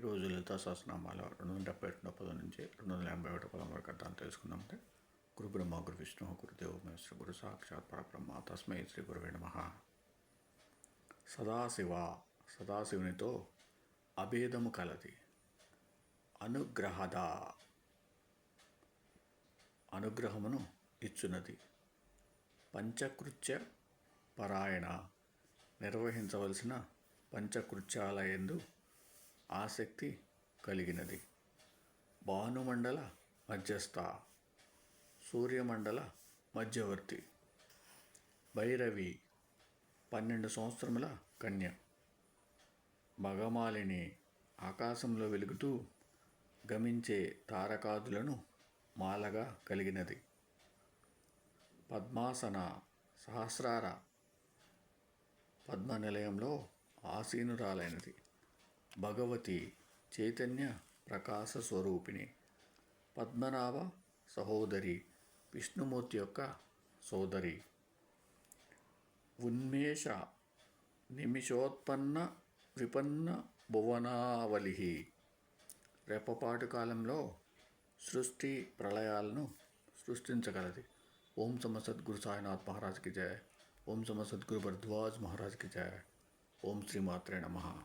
ఈరోజు లలితా సహస్రనామాల 271 పదం నుంచి 281 పదం వరకు అర్థాన్ని తెలుసుకుందామంటే గురు బ్రహ్మ గురు విష్ణు గురుదేవ మహేశ్వర గురు సాక్షాత్ పరబ్రహ్మ తస్మై శ్రీ గురువే నమః. సదాశివ సదాశివునితో అభేదము కలది. అనుగ్రహద అనుగ్రహమును ఇచ్చున్నది. పంచకృత్య పరాయణ నిర్వహించవలసిన పంచకృత్యాలయందు ఆసక్తి కలిగినది. భానుమండల మధ్యస్థ సూర్యమండల మధ్యవర్తి భైరవి 12 సంవత్సరముల కన్య భగమాలిని ఆకాశంలో వెలుగుతూ గమించే తారకాదులను మాలగా కలిగినది. పద్మాసన సహస్రార పద్మనిలయంలో ఆసీనురాలైనది. భగవతి చైతన్య ప్రకాశ స్వరూపిణి పద్మనాభ సహోదరి విష్ణుమూర్తి యొక్క సోదరి. ఉన్మేష నిమిషోత్పన్న విపన్న భువనావలి రెప్పపాటు కాలంలో సృష్టి ప్రళయాలను సృష్టించగలది. ఓం సమ సద్గురు సాయినాథ్ మహారాజ్కి జయ. ఓం సమ సద్గురు భరద్వాజ్ మహారాజ్కి జయ. ఓం శ్రీమాత్రే నమః.